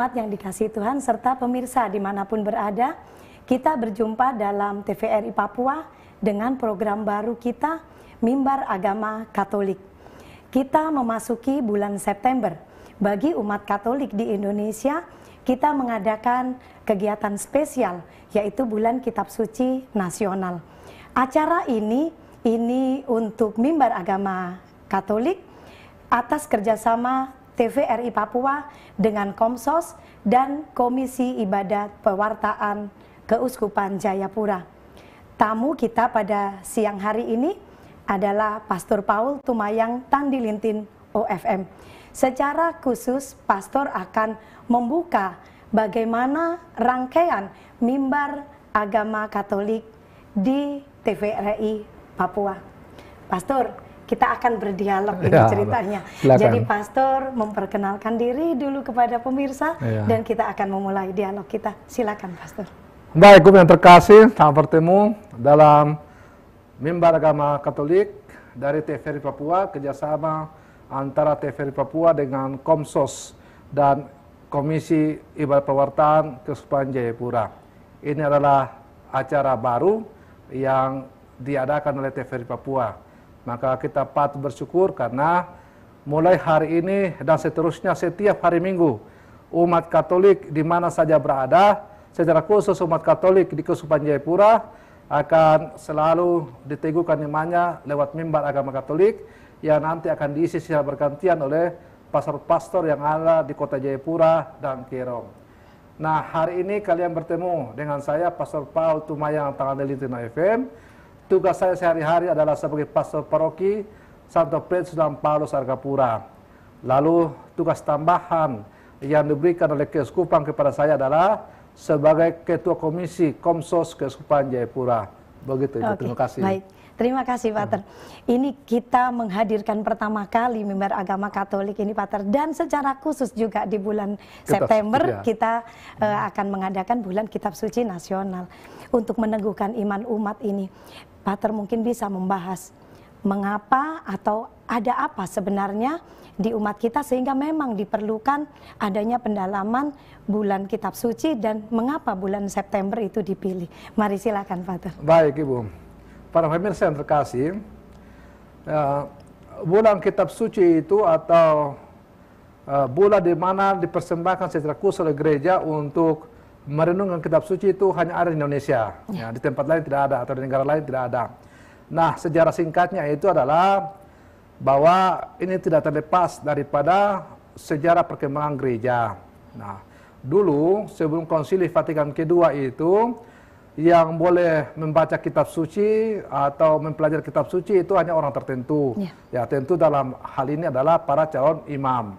jemaat yang dikasihi Tuhan serta pemirsa dimanapun berada, kita berjumpa dalam TVRI Papua dengan program baru kita, Mimbar Agama Katolik. Kita memasuki bulan September. Bagi umat Katolik di Indonesia, kita mengadakan kegiatan spesial, yaitu Bulan Kitab Suci Nasional. Acara ini untuk Mimbar Agama Katolik atas kerjasama TVRI Papua dengan Komsos dan Komisi Ibadat Pewartaan Keuskupan Jayapura. Tamu kita pada siang hari ini adalah Pastor Paul Tumayang Tandilintin OFM. Secara khusus, Pastor akan membuka bagaimana rangkaian Mimbar Agama Katolik di TVRI Papua. Pastor, kita akan berdialog ini ceritanya. Silakan. Jadi Pastor memperkenalkan diri dulu kepada pemirsa dan kita akan memulai dialog kita. Silakan Pastor. Baik, Ibu yang terkasih, selamat bertemu dalam Mimbar Agama Katolik dari TVRI Papua, kerjasama antara TVRI Papua dengan Komsos dan Komisi Ibadat Pewartaan Keuskupan Jayapura. Ini adalah acara baru yang diadakan oleh TVRI Papua. Maka kita patut bersyukur karena mulai hari ini dan seterusnya setiap hari Minggu, umat Katolik di mana saja berada, secara khusus umat Katolik di Keuskupan Jayapura akan selalu diteguhkan imannya lewat Mimbar Agama Katolik yang nanti akan diisi secara bergantian oleh pastor-pastor yang ada di Kota Jayapura dan Kerong. Nah, hari ini kalian bertemu dengan saya, Pastor Paul Tumayang Tandilintin OFM. Tugas saya sehari-hari adalah sebagai pastor paroki Santo Petrus dan Paulus Argapura. Lalu tugas tambahan yang diberikan oleh Keuskupan kepada saya adalah sebagai Ketua Komisi Komsos Keuskupan Jayapura. Begitu, Ibu. Terima kasih. Baik, terima kasih, Pater. Ini kita menghadirkan pertama kali Mimbar Agama Katolik ini, Pater. Dan secara khusus juga di bulan September kita akan mengadakan Bulan Kitab Suci Nasional untuk meneguhkan iman umat ini. Pater mungkin bisa membahas mengapa atau ada apa sebenarnya di umat kita sehingga memang diperlukan adanya pendalaman bulan Kitab Suci dan mengapa bulan September itu dipilih. Mari silakan, Pater. Baik, Ibu. Para pemirsa yang terkasih, bulan Kitab Suci itu atau bulan di mana dipersembahkan secara khusus oleh gereja untuk merenungkan Kitab Suci itu hanya ada di Indonesia. Ya, di tempat lain tidak ada atau di negara lain tidak ada. Nah, sejarah singkatnya itu adalah bahwa ini tidak terlepas daripada sejarah perkembangan gereja. Nah, dulu sebelum Konsili Vatikan kedua itu yang boleh membaca Kitab Suci atau mempelajari Kitab Suci itu hanya orang tertentu. Ya, tentu dalam hal ini adalah para calon imam.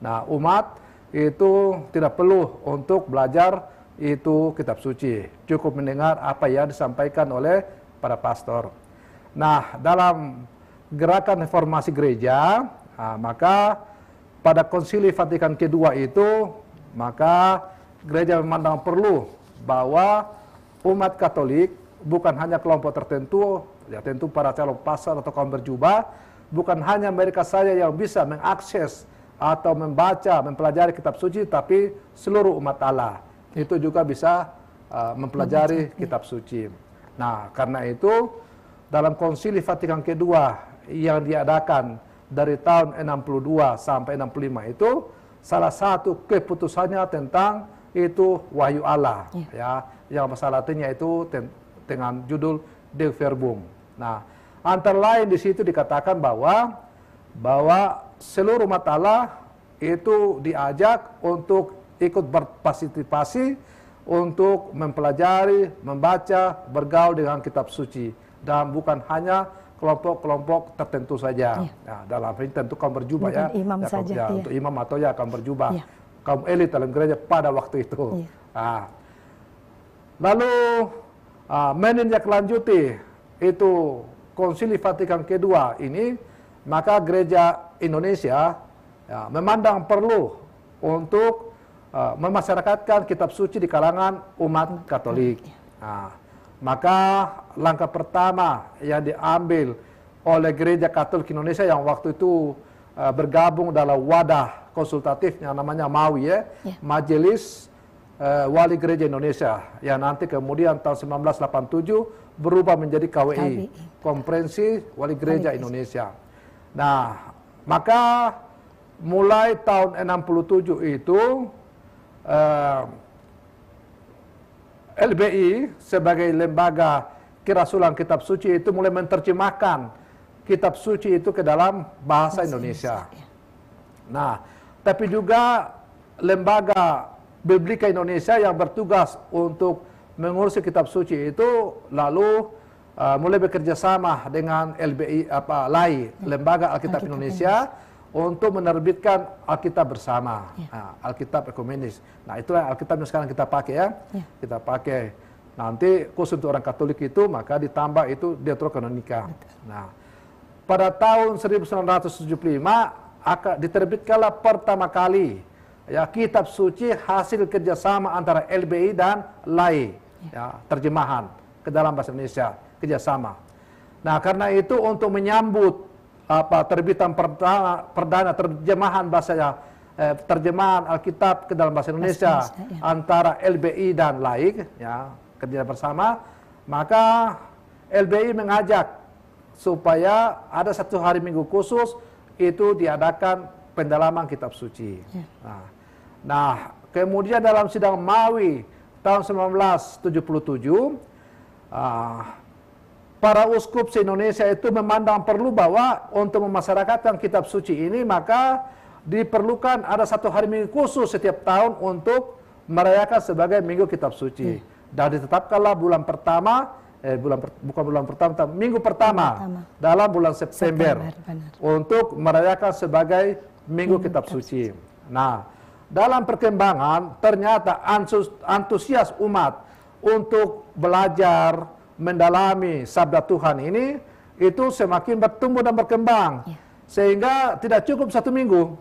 Nah, umat itu tidak perlu untuk belajar itu Kitab Suci, cukup mendengar apa yang disampaikan oleh para pastor. Nah, dalam gerakan reformasi gereja, maka pada Konsili Vatikan kedua itu, maka gereja memandang perlu bahwa umat Katolik bukan hanya kelompok tertentu, ya tentu para calon pastor atau kaum berjubah, bukan hanya mereka saja yang bisa mengakses atau membaca, mempelajari Kitab Suci, tapi seluruh umat Allah itu juga bisa mempelajari Kitab Suci. Nah, karena itu dalam Konsili Vatikan kedua yang diadakan dari tahun 62 sampai 65 itu salah satu keputusannya tentang itu wahyu Allah, ya, yang bahasa Latinnya itu dengan judul De Verbum. Nah, antara lain di situ dikatakan bahwa seluruh umat Allah itu diajak untuk ikut berpartisipasi untuk mempelajari, membaca, bergaul dengan Kitab Suci, dan bukan hanya kelompok-kelompok tertentu saja. Nah, dalam ini tentu kaum berjubah ya, imam saja, untuk imam atau ya kaum berjubah, kaum elit dalam gereja pada waktu itu. Nah, lalu menindaklanjuti itu Konsili Vatikan kedua ini, maka gereja Indonesia memandang perlu untuk memasyarakatkan Kitab Suci di kalangan umat Katolik. Nah, maka langkah pertama yang diambil oleh Gereja Katolik Indonesia yang waktu itu bergabung dalam wadah konsultatif yang namanya MAWI ya, Majelis Wali Gereja Indonesia, yang nanti kemudian tahun 1987 berubah menjadi KWI, Konferensi Wali Gereja Indonesia. Nah, maka mulai tahun 67 itu LBI sebagai lembaga kirasulan kitab suci itu mulai menerjemahkan kitab suci itu ke dalam bahasa Indonesia. Nah, tapi juga lembaga Biblika Indonesia yang bertugas untuk mengurusi kitab suci itu lalu mulai bekerja sama dengan LBI LAI, Lembaga Alkitab Indonesia, untuk menerbitkan Alkitab bersama, Alkitab ekumenis. Nah, itulah Alkitab yang sekarang kita pakai ya. Kita pakai. Nanti khusus untuk orang Katolik itu maka ditambah itu Deuterokanonika. Nah, pada tahun 1975 diterbitkanlah pertama kali ya kitab suci hasil kerjasama antara LBI dan LAI, ya, terjemahan ke dalam bahasa Indonesia, kerjasama. Nah, karena itu untuk menyambut terbitan perdana terjemahan terjemahan Alkitab ke dalam bahasa Indonesia antara LBI dan LAI, ya, kerja bersama, maka LBI mengajak supaya ada satu hari Minggu khusus itu diadakan pendalaman kitab suci. Nah, kemudian dalam sidang MAWI tahun 1977, para uskup se-Indonesia itu memandang perlu bahwa untuk memasyarakatkan kitab suci ini maka diperlukan ada satu hari Minggu khusus setiap tahun untuk merayakan sebagai Minggu Kitab Suci. Dan ditetapkanlah minggu pertama dalam bulan September untuk merayakan sebagai Minggu Kitab Suci. Nah, dalam perkembangan ternyata antusias umat untuk belajar mendalami sabda Tuhan ini itu semakin bertumbuh dan berkembang, sehingga tidak cukup satu minggu,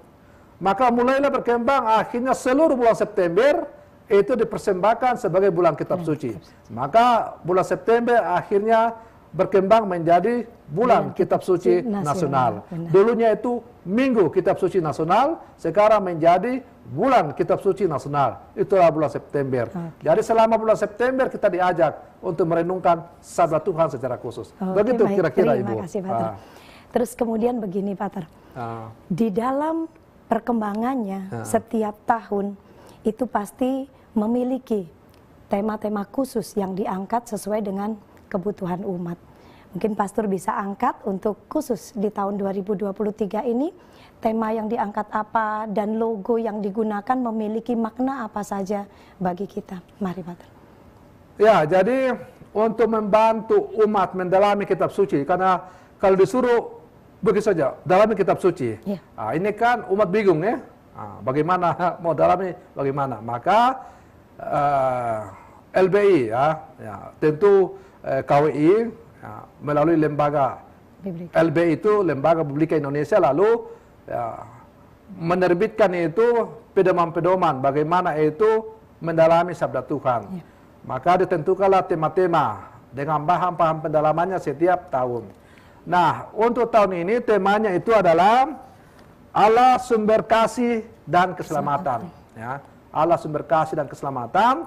maka mulailah berkembang, akhirnya seluruh bulan September itu dipersembahkan sebagai bulan kitab suci. Maka bulan September akhirnya berkembang menjadi bulan kitab suci nasional. Dulunya itu Minggu Kitab Suci Nasional, sekarang menjadi bulan kitab suci nasional. Itulah bulan September. Jadi selama bulan September kita diajak untuk merenungkan sabda Tuhan secara khusus. Begitu kira-kira Ibu. Terima kasih, Pater. Terus kemudian begini, Pater. Di dalam perkembangannya setiap tahun itu pasti memiliki tema-tema khusus yang diangkat sesuai dengan kebutuhan umat. Mungkin Pastor bisa angkat untuk khusus di tahun 2023 ini, tema yang diangkat apa dan logo yang digunakan memiliki makna apa saja bagi kita. Mari, Pater. Ya, jadi untuk membantu umat mendalami kitab suci, karena kalau disuruh begitu saja, dalami kitab suci. Ini kan umat bingung ya, bagaimana mau dalami, bagaimana. Maka LBI tentu KWI melalui lembaga LBI itu Lembaga Biblika Indonesia lalu menerbitkan itu pedoman-pedoman bagaimana itu mendalami sabda Tuhan. Maka ditentukanlah tema-tema dengan paham-paham pendalamannya setiap tahun. Nah, untuk tahun ini temanya itu adalah Allah sumber kasih dan keselamatan. Ya, Allah sumber kasih dan keselamatan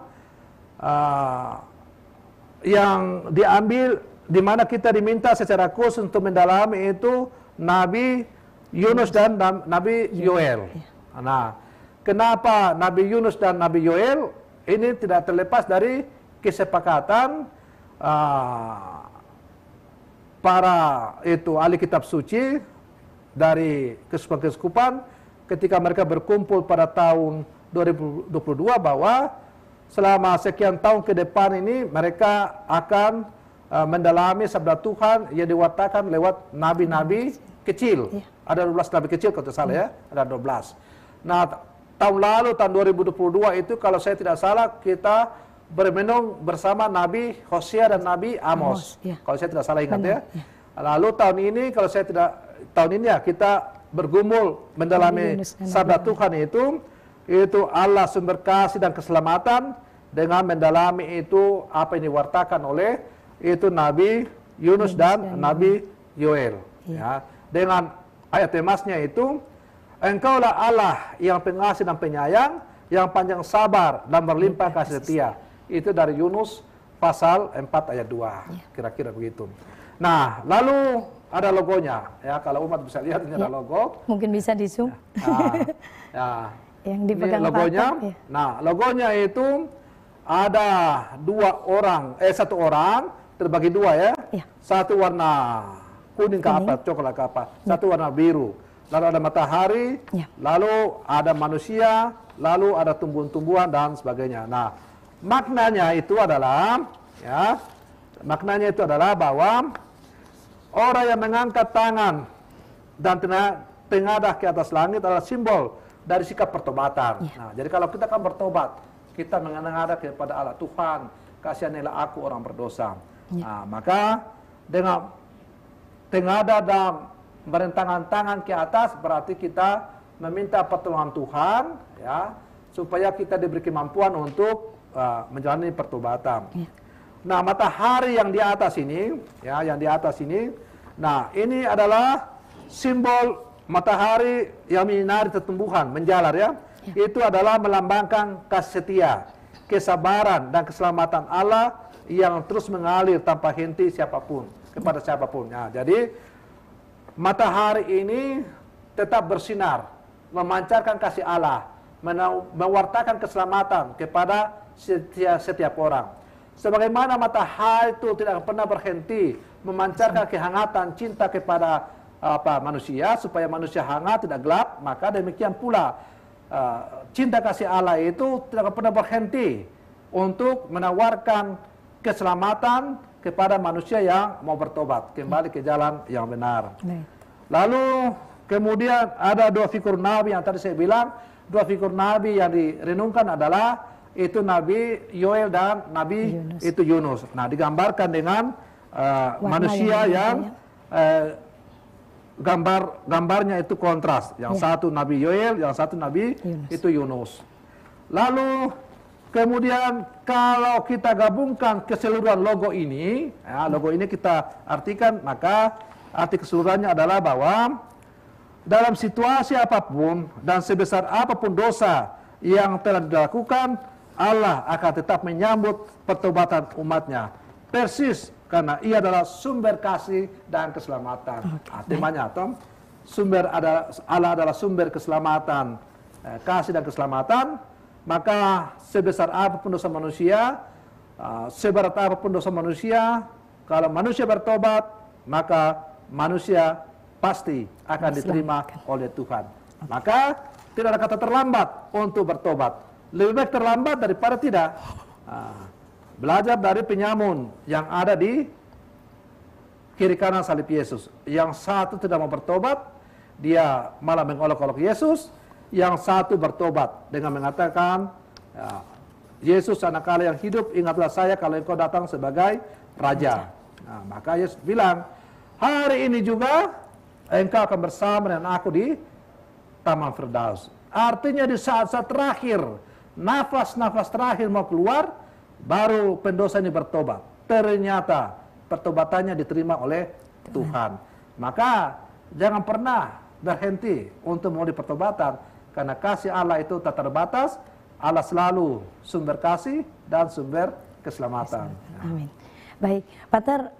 yang diambil di mana kita diminta secara khusus untuk mendalami itu Nabi Yunus dan Nabi Yoel. Nah, kenapa Nabi Yunus dan Nabi Yoel? Ini tidak terlepas dari kesepakatan para ahli kitab suci dari kesekupan ketika mereka berkumpul pada tahun 2022 bahwa selama sekian tahun ke depan ini mereka akan mendalami sabda Tuhan yang diwatakan lewat nabi-nabi kecil. Ada 12 nabi kecil kalau tidak salah ya, ada 12. Nah, tahun lalu tahun 2022 itu kalau saya tidak salah kita bermenung bersama Nabi Hosea dan Nabi Amos. Kalau saya tidak salah ingat ya. Lalu tahun ini kalau saya tidak kita bergumul mendalami sabda Tuhan itu Allah sumber kasih dan keselamatan dengan mendalami itu apa yang diwartakan oleh itu Nabi Yunus dan Nabi Yoel. Ya, dengan ayat temasnya itu, Engkaulah Allah yang pengasih dan penyayang, yang panjang sabar dan berlimpah kasih setia. Itu dari Yunus pasal 4 ayat 2. Kira-kira begitu. Nah, lalu ada logonya. Ya, kalau umat bisa lihat ini ada logo. Mungkin bisa di zoom. Ya. Yang dipegang ini logonya. Pater, ya. Nah, logonya itu ada satu orang terbagi dua ya. Satu warna kuning ke apa, coklat ke apa. Satu warna biru. Lalu ada matahari, lalu ada manusia, lalu ada tumbuhan-tumbuhan dan sebagainya. Nah, maknanya itu adalah bahwa orang yang mengangkat tangan dan tengadah ke atas langit adalah simbol dari sikap pertobatan. Nah, jadi kalau kita akan bertobat, kita mengadah kepada Allah, Tuhan, kasihanilah aku orang berdosa. Nah, maka dengan tengadah dan merentangan tangan ke atas berarti kita meminta pertolongan Tuhan, ya, supaya kita diberi kemampuan untuk menjalani pertobatan. Nah, matahari yang di atas ini, nah ini adalah simbol matahari yang menyinari tumbuhan, menjalar ya. Itu adalah melambangkan kasih setia, kesabaran dan keselamatan Allah yang terus mengalir tanpa henti kepada siapapun. Nah, jadi matahari ini tetap bersinar, memancarkan kasih Allah, mewartakan keselamatan kepada setiap orang. Sebagaimana matahari itu tidak pernah berhenti memancarkan kehangatan cinta kepada manusia, supaya manusia hangat tidak gelap, maka demikian pula cinta kasih Allah itu tidak pernah berhenti untuk menawarkan keselamatan kepada manusia yang mau bertobat, kembali ke jalan yang benar. Lalu kemudian ada dua figur Nabi yang tadi saya bilang, dua figur Nabi yang direnungkan adalah itu Nabi Yoel dan Nabi Yunus. Nah, digambarkan dengan manusia yang gambarnya itu kontras. Yang satu Nabi Yoel, yang satu Nabi Yunus. Lalu kemudian kalau kita gabungkan keseluruhan logo ini kita artikan, maka arti keseluruhannya adalah bahwa dalam situasi apapun dan sebesar apapun dosa yang telah dilakukan, Allah akan tetap menyambut pertobatan umatnya. Persis karena ia adalah sumber kasih dan keselamatan. Temanya, Allah adalah sumber keselamatan, kasih dan keselamatan. Maka sebesar apapun dosa manusia, seberat apapun dosa manusia, kalau manusia bertobat, maka manusia pasti akan diterima oleh Tuhan. Maka tidak ada kata terlambat untuk bertobat. Lebih baik terlambat daripada tidak. Belajar dari penyamun yang ada di kiri kanan salib Yesus. Yang satu tidak mau bertobat, dia malah mengolok-olok Yesus. Yang satu bertobat dengan mengatakan, Yesus anak Allah yang hidup, ingatlah saya kalau engkau datang sebagai Raja. Nah, maka Yesus bilang, hari ini juga engkau akan bersama dengan aku di Taman Firdaus. Artinya di saat-saat terakhir, nafas-nafas terakhir mau keluar, baru pendosa ini bertobat. Ternyata pertobatannya diterima oleh Tuhan. Maka jangan pernah berhenti untuk mau pertobatan. Karena kasih Allah itu tak terbatas, Allah selalu sumber kasih dan sumber keselamatan. Amin. Baik, Pater,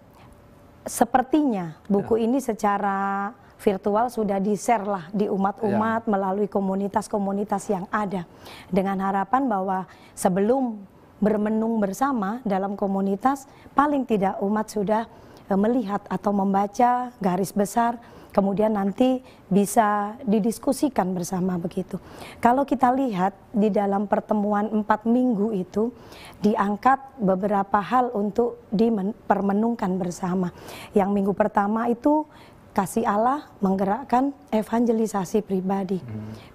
sepertinya buku ini secara virtual sudah di-share lah di umat-umat melalui komunitas-komunitas yang ada. Dengan harapan bahwa sebelum bermenung bersama dalam komunitas, paling tidak umat sudah melihat atau membaca garis besar, kemudian nanti bisa didiskusikan bersama begitu. Kalau kita lihat di dalam pertemuan 4 minggu itu diangkat beberapa hal untuk dipermenungkan bersama. Yang minggu pertama itu kasih Allah menggerakkan evangelisasi pribadi.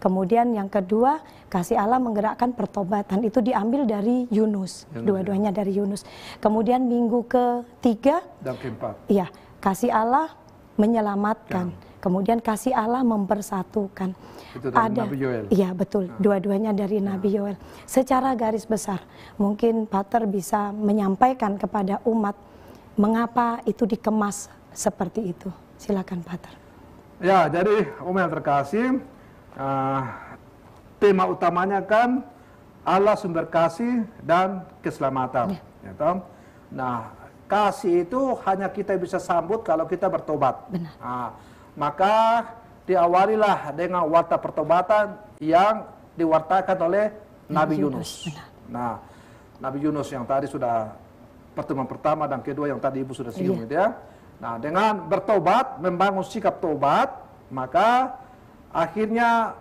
Kemudian yang kedua, kasih Allah menggerakkan pertobatan. Itu diambil dari Yunus, dua-duanya dari Yunus. Kemudian minggu ketiga dan keempat, iya, kasih Allah menyelamatkan. Kemudian kasih Allah mempersatukan. Itu dari Nabi Yoel. Iya, betul. Dua-duanya dari Nabi Yoel. Secara garis besar, mungkin Pater bisa menyampaikan kepada umat mengapa itu dikemas seperti itu. Silakan, Pater. Ya, jadi yang terkasih, tema utamanya kan Allah sumber kasih dan keselamatan. Ya, toh? Nah, kasih itu hanya kita bisa sambut kalau kita bertobat. Benar. Nah, maka diawalilah dengan warta pertobatan yang diwartakan oleh Nabi Yunus. Nah, Nabi Yunus yang tadi sudah pertemuan pertama dan kedua yang tadi Ibu sudah singgung, gitu ya. Nah, dengan bertobat, membangun sikap tobat, maka akhirnya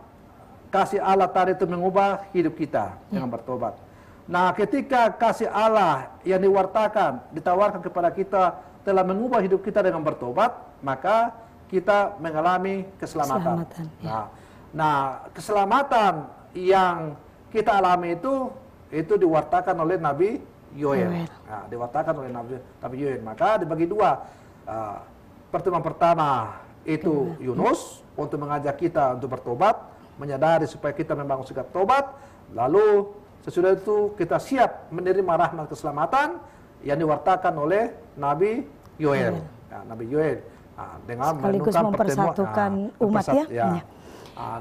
kasih Allah tadi itu mengubah hidup kita dengan bertobat. Nah, ketika kasih Allah yang ditawarkan kepada kita telah mengubah hidup kita dengan bertobat, maka kita mengalami keselamatan. Nah, keselamatan yang kita alami itu diwartakan oleh Nabi Yoel. Nah, diwartakan oleh Nabi Yoel. Maka dibagi dua. Pertemuan pertama itu Yunus untuk mengajak kita untuk bertobat, menyadari supaya kita membangun sikap tobat. Lalu sesudah itu kita siap menerima rahmat keselamatan yang diwartakan oleh Nabi Yoel. Nah, Nabi Yoel dengan sekaligus mempersatukan umat ya.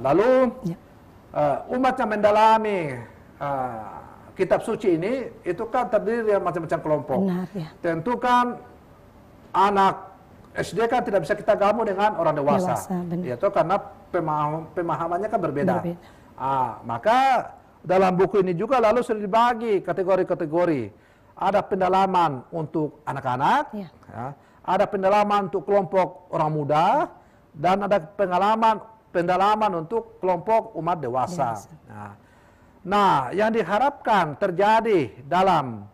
Lalu umat yang mendalami kitab suci ini itu kan terdiri dari macam-macam kelompok. Benar, ya. Tentu kan anak SD kan tidak bisa kita gabung dengan orang dewasa. Yaitu karena pemahamannya kan berbeda. Maka dalam buku ini juga lalu sudah dibagi kategori-kategori. Ada pendalaman untuk anak-anak, ada pendalaman untuk kelompok orang muda, dan ada pendalaman untuk kelompok umat dewasa. Nah, yang diharapkan terjadi dalam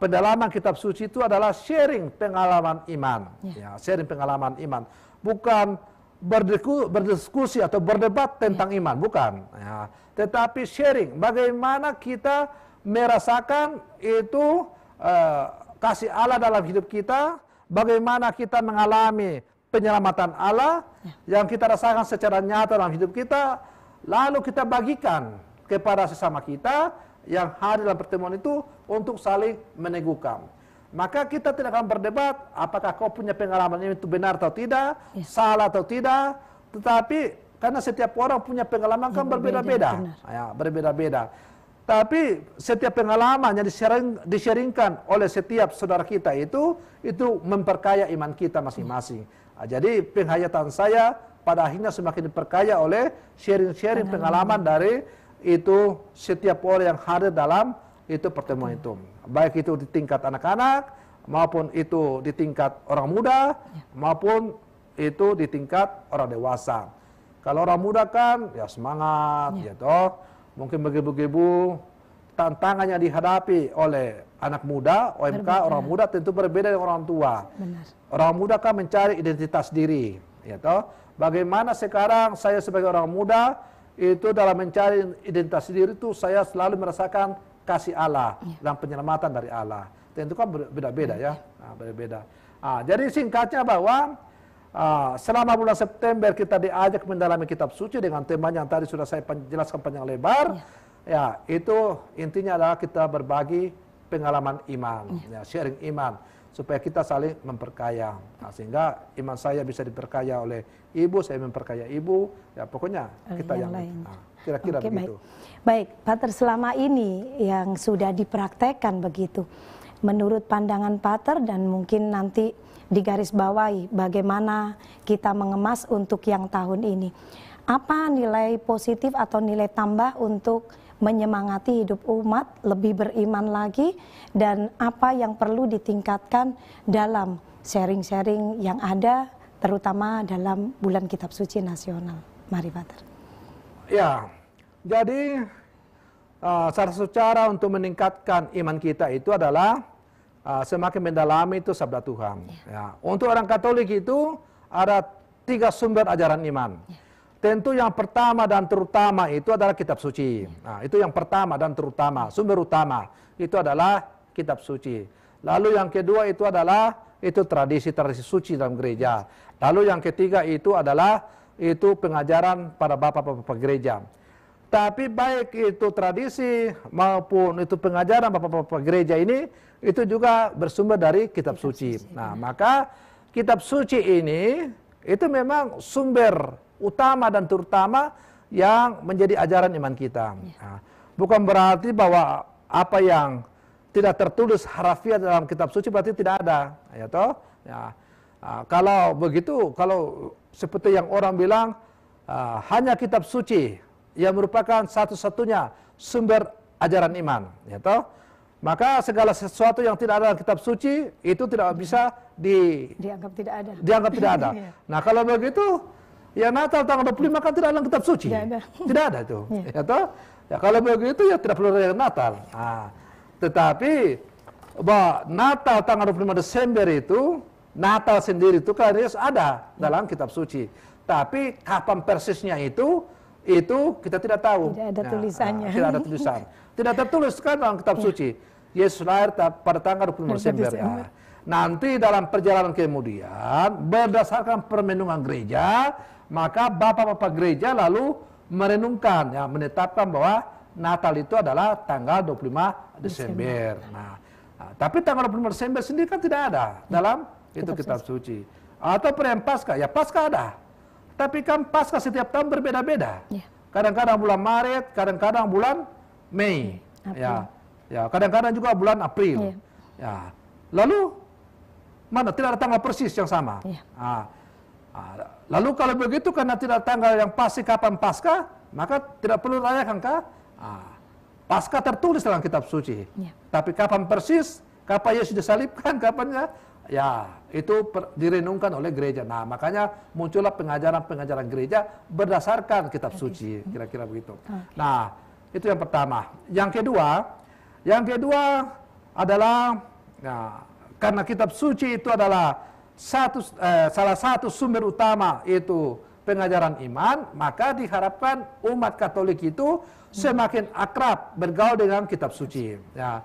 pendalaman kitab suci itu adalah sharing pengalaman iman. Sharing pengalaman iman. Bukan berdiskusi atau berdebat tentang iman, bukan. Tetapi sharing, bagaimana kita merasakan itu kasih Allah dalam hidup kita, bagaimana kita mengalami penyelamatan Allah yang kita rasakan secara nyata dalam hidup kita, lalu kita bagikan kepada sesama kita yang hadir dalam pertemuan itu untuk saling meneguhkan. Maka kita tidak akan berdebat apakah kau punya pengalaman ini itu benar atau tidak, salah atau tidak, tetapi karena setiap orang punya pengalaman kan berbeda-beda. Berbeda-beda. Tapi setiap pengalaman yang di-sharingkan oleh setiap saudara kita itu memperkaya iman kita masing-masing. Jadi penghayatan saya pada akhirnya semakin diperkaya oleh sharing-sharing pengalaman dari itu setiap orang yang hadir dalam itu pertemuan itu. Baik itu di tingkat anak-anak, maupun itu di tingkat orang muda, maupun itu di tingkat orang dewasa. Kalau orang muda kan ya semangat, mungkin begitu-begitu tantangannya dihadapi oleh anak muda, OMK, orang muda tentu berbeda dengan orang tua. Orang muda kan mencari identitas diri, Bagaimana sekarang saya sebagai orang muda itu dalam mencari identitas diri itu saya selalu merasakan kasih Allah dan penyelamatan dari Allah. Tentu kan berbeda-beda ya, berbeda. Jadi singkatnya bahwa selama bulan September kita diajak mendalami kitab suci dengan temanya yang tadi sudah saya jelaskan panjang lebar. Ya, itu intinya adalah kita berbagi pengalaman iman, sharing iman supaya kita saling memperkaya. Sehingga iman saya bisa diperkaya oleh ibu, saya memperkaya ibu, ya pokoknya kita yang lain. Kira-kira begitu. Baik, Pater, selama ini yang sudah dipraktekkan begitu, menurut pandangan Pater dan mungkin nanti digarisbawahi bagaimana kita mengemas untuk yang tahun ini. Apa nilai positif atau nilai tambah untuk menyemangati hidup umat lebih beriman lagi, dan apa yang perlu ditingkatkan dalam sharing-sharing yang ada terutama dalam bulan kitab suci nasional? Mari Pater. Ya, jadi salah satu cara untuk meningkatkan iman kita itu adalah semakin mendalami itu sabda Tuhan. Untuk orang Katolik itu ada 3 sumber ajaran iman. Tentu yang pertama dan terutama itu adalah kitab suci. Nah, itu yang pertama dan terutama, sumber utama itu adalah kitab suci. Lalu yang kedua itu adalah itu tradisi-tradisi suci dalam gereja. Lalu yang ketiga itu adalah itu pengajaran para bapak-bapak gereja. Tapi baik itu tradisi maupun itu pengajaran bapak-bapak gereja ini itu juga bersumber dari kitab suci. Nah, maka kitab suci ini itu memang sumber utama dan terutama yang menjadi ajaran iman kita. Nah, bukan berarti bahwa apa yang tidak tertulis harafiah dalam kitab suci berarti tidak ada, ya toh? Ya. Kalau begitu, kalau seperti yang orang bilang hanya kitab suci yang merupakan satu-satunya sumber ajaran iman, ya toh? Maka segala sesuatu yang tidak ada dalam kitab suci itu tidak bisa dianggap tidak ada. Dianggap tidak ada. Nah, kalau begitu ya Natal tanggal 25 kan tidak ada dalam kitab suci. Tidak ada itu. Ya toh? Ya kalau begitu ya tidak perlu ada Natal. Nah, tetapi bahwa Natal tanggal 25 Desember itu, Natal sendiri itu kan ada dalam kitab suci. Tapi kapan persisnya itu kita tidak tahu. Tidak ada tulisannya. Tidak ada tulisan. Tidak tertulis kan dalam kitab suci. Yesus lahir pada tanggal 25 Desember. Nah, nanti dalam perjalanan kemudian berdasarkan permenungan gereja, maka bapak-bapak gereja lalu merenungkan, ya, menetapkan bahwa Natal itu adalah tanggal 25 Desember. Nah, tapi tanggal 25 Desember sendiri kan tidak ada dalam itu kitab suci. Atau perayaan Paskah, ya Paskah ada. Tapi kan Paskah setiap tahun berbeda-beda. Kadang-kadang bulan Maret, kadang-kadang bulan Mei. Ya, kadang-kadang juga bulan April. Ya. Lalu mana tidak ada tanggal persis yang sama. Lalu kalau begitu karena tidak tanggal yang pasti kapan Paskah, maka tidak perlu rayakan kah? Paskah tertulis dalam kitab suci. Tapi kapan persis, kapan Yesus disalibkan, kapannya, ya itu direnungkan oleh gereja. Nah, makanya muncullah pengajaran-pengajaran gereja berdasarkan kitab suci, kira-kira begitu. Nah, itu yang pertama. Yang kedua adalah, nah, karena kitab suci itu adalah salah satu sumber utama itu pengajaran iman, maka diharapkan umat Katolik itu semakin akrab bergaul dengan kitab suci. Ya.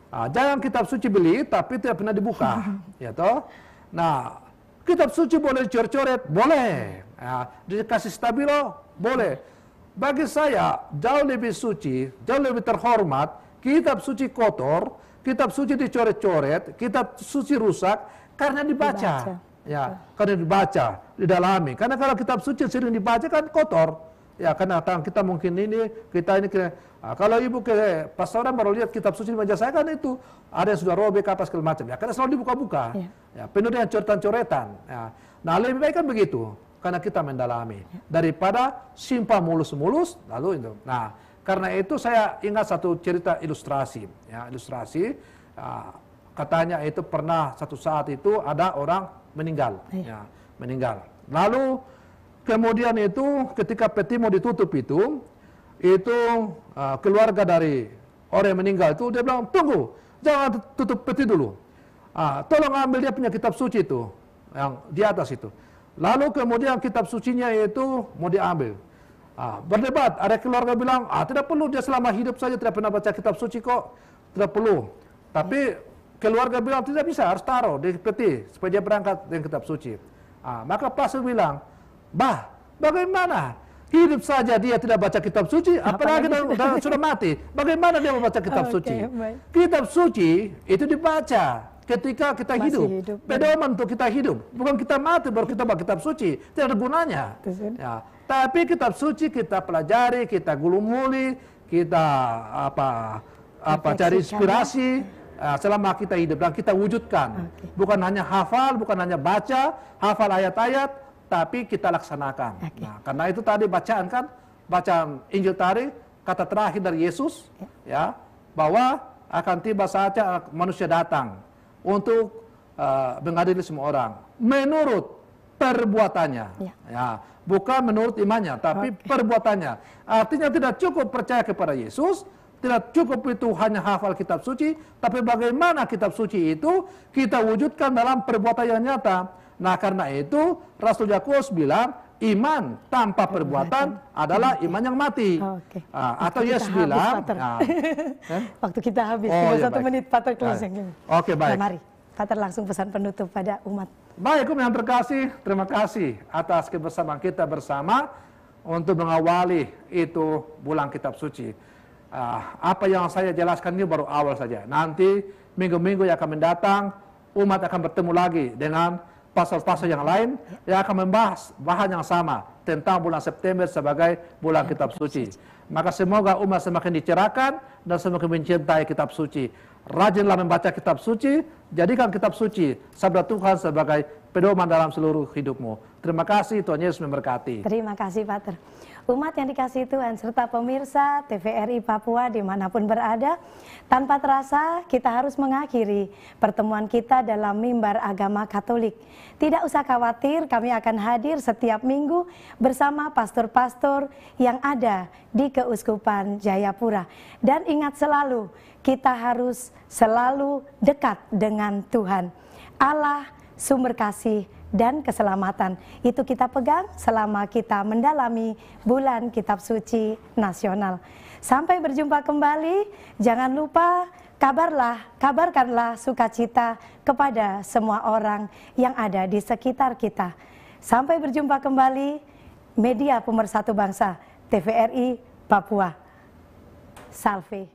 Jangan kitab suci beli tapi tidak pernah dibuka, ya toh. Nah, kitab suci boleh dicoret-coret, boleh. Ya, dikasih stabilo, boleh. Bagi saya jauh lebih suci, jauh lebih terhormat kitab suci kotor, kitab suci dicoret-coret, kitab suci rusak karena dibaca. Ya, karena dibaca, didalami. Karena kalau kitab suci sering dibaca kan kotor. Ya, karena kita mungkin kita ini kalau ibu ke pastoran baru lihat kitab suci di meja saya kan itu ada yang sudah robek apa segala macam. Ya, karena selalu dibuka-buka. Ya, penuh dengan coretan-coretan. Ya. Nah, lebih baik kan begitu. Karena kita mendalami daripada simpan mulus-mulus lalu itu. Nah, karena itu saya ingat satu cerita ilustrasi. Ya, ilustrasi katanya itu pernah satu saat itu ada orang meninggal. Ya, meninggal. Lalu kemudian itu ketika peti mau ditutup itu keluarga dari orang yang meninggal itu dia bilang, tunggu, jangan tutup peti dulu. Tolong ambil dia punya kitab suci itu yang di atas itu. Lalu kemudian kitab sucinya itu mau diambil. Berdebat, ada keluarga bilang, tidak perlu, dia selama hidup saja tidak pernah baca kitab suci kok, tidak perlu. Tapi keluarga bilang tidak bisa, harus taruh di peti supaya dia berangkat dengan kitab suci. Maka pastor bilang, bah, bagaimana? Hidup saja dia tidak baca kitab suci, apalagi sudah mati. Bagaimana dia membaca kitab suci? Kitab suci itu dibaca ketika kita hidup. Pedoman untuk kita hidup. Bukan kita mati baru kita baca kitab suci. Tidak ada gunanya. Ya. Tapi kitab suci kita pelajari, kita gulung-guli, kita cari inspirasi selama kita hidup dan kita wujudkan. Bukan hanya hafal, bukan hanya baca, hafal ayat-ayat, tapi kita laksanakan. Nah, karena itu tadi bacaan Injil tadi, kata terakhir dari Yesus, ya, bahwa akan tiba saatnya manusia datang untuk mengadili semua orang menurut perbuatannya, ya, bukan menurut imannya, tapi perbuatannya. Artinya tidak cukup percaya kepada Yesus, tidak cukup itu hanya hafal kitab suci, tapi bagaimana kitab suci itu kita wujudkan dalam perbuatan yang nyata. Nah, karena itu Rasul Yakobus bilang iman tanpa perbuatan adalah iman yang mati. Atau Yesus bilang, waktu kita habis, tinggal 1 menit Pater closing. Oke, baik. Nah, mari Pater langsung pesan penutup pada umat. Baik, yang terkasih, terima kasih atas kebersamaan kita bersama untuk mengawali itu bulan kitab suci. Apa yang saya jelaskan ini baru awal saja. Nanti minggu-minggu yang akan mendatang, umat akan bertemu lagi dengan pasal-pasal yang lain yang akan membahas bahan yang sama tentang bulan September sebagai bulan kitab suci. Maka semoga umat semakin dicerahkan dan semakin mencintai kitab suci. Rajinlah membaca kitab suci, jadikan kitab suci sabda Tuhan sebagai pedoman dalam seluruh hidupmu. Terima kasih, Tuhan Yesus memberkati. Terima kasih, Pater. Umat yang dikasihi Tuhan serta pemirsa TVRI Papua dimanapun berada, tanpa terasa kita harus mengakhiri pertemuan kita dalam mimbar agama Katolik. Tidak usah khawatir, kami akan hadir setiap minggu bersama pastor-pastor yang ada di Keuskupan Jayapura. Dan ingat selalu, kita harus selalu dekat dengan Tuhan. Allah, sumber kasih dan keselamatan. Itu kita pegang selama kita mendalami bulan kitab suci nasional. Sampai berjumpa kembali, jangan lupa kabarkanlah sukacita kepada semua orang yang ada di sekitar kita. Sampai berjumpa kembali, media pemersatu bangsa TVRI Papua. Salve.